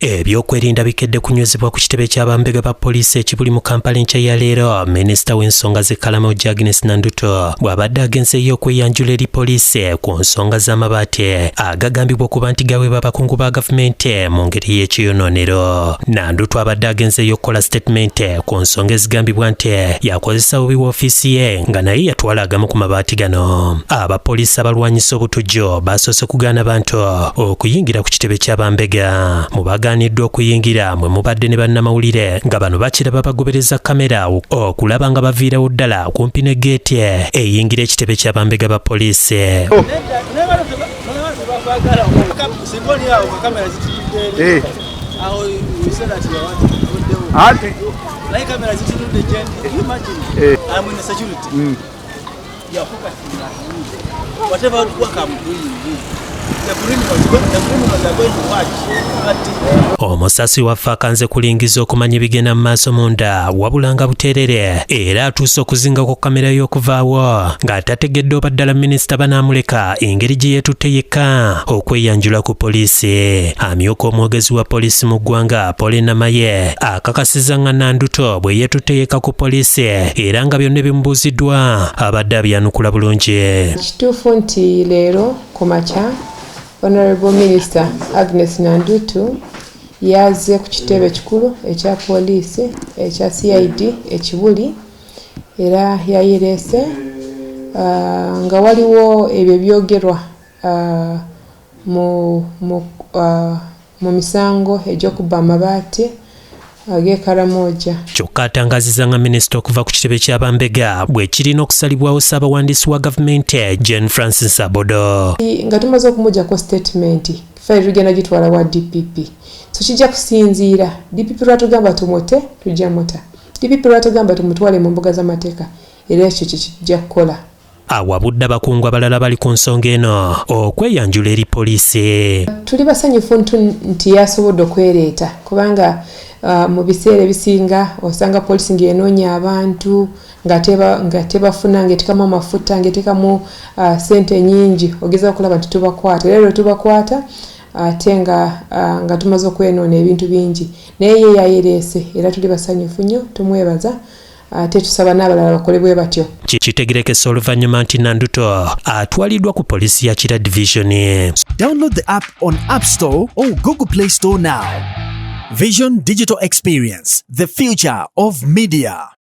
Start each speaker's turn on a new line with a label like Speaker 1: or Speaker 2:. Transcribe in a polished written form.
Speaker 1: Ebyokwerinda bikedde kunywezebwa ku kitebe ky'abambega ba poliisi ekibuli mu Kampala enkya ya leero. Minisita w'ensonga z'ekkalamawuggya Eby'amabaati Nandutu bw'abadde agenzeeyo okweyanjula eri poliisi ku nsonga z'amabaati agagambibwa okuba nti gaweebwa abakungu ba gavumenti mu ngeri y'ekiyonoonero. Nandutu abadde agenzeeyo okukola sitatimenti ku nsonga ezigambibwa nti yakozesa bubi woofiisi ye nga naye yatwala agamu ku mabaati gano. Abapoliisi abalwanyisa obutujju basoose kugaana bantu okuyingira ku kitebe ky'abambega. Baganiddwa okuyingira mwe mubadde ne bannamawulire nga bano bakiraba bagobereza kamera okulaba nga baviirawo ddala kumpi ne geeti eyingira ekitebe ky'abambega ba poliisi. Omusasi waffe akanze kulingiza okumanya ebigenda mu maaso munda wabula nga buteerere era atuuse okuzingako kamera y'okuvaawo ng'atategedde oba ddala minisita banaamuleka engeri gye yetutte yekka okweyanjula ku poliisi. Amyuka omwogezi wa poliisi mu ggwanga Paul Namaye akakasiza nga Nandutu bwe yetutte yekka ku poliisi era nga byonna bimubuuziddwa abadde abyanukula bulungi.
Speaker 2: Kituufu nti leero ku makya Honorable Minister Agnes Nandutu yaze ku kitebe kikulu ekya poliisi ekya CID ekibuli era yayireese nga waliwo ebyo byogerwa mu misango egy'okubba amabaati ag'ekkalamawuggya.
Speaker 1: Kyokka atangaziza nga minisita okuva ku kitebe ky'abambega bwe kirina okusalibwawo ssaabawandiisi wa gavumenti Jane Francis Abodo.
Speaker 2: Nga tumaze okumuggyako statement ffe tugenda gitwala wa DPP, so kijja kusinziira DPP lwatugamba tumutte tujja muta, DPP lwatugamba tumutwale mu mbuga z'amateeka era ekyo kijja kukola.
Speaker 1: Awabudde abakungu abalala bali ku nsonga eno okweyanjula eri poliisi.
Speaker 2: Tuli basanyufu nti yasobodde okwereeta kubanga mu biseera ebisinga osanga poliisi ng'enoonya abantu nga tebafuna ng'etekamu amafuta ng'etekamu ssente nnyingi ogeza okulaba nti tubakwata. Era lwe tubakwata ate nga tumaze okwenoona ebintu bingi, naye ye yayireese era tuli basanyufu nnyo, tumwebaza ate tusaba n'abalala bakole bwe batyo.
Speaker 1: Kitegerekese oluvannyuma nti Nandutu atwaliddwa ku poliisi ya Kira Division.
Speaker 3: Download the app on App Store or Google Play Store now. Vision Digital Experience, the future of media.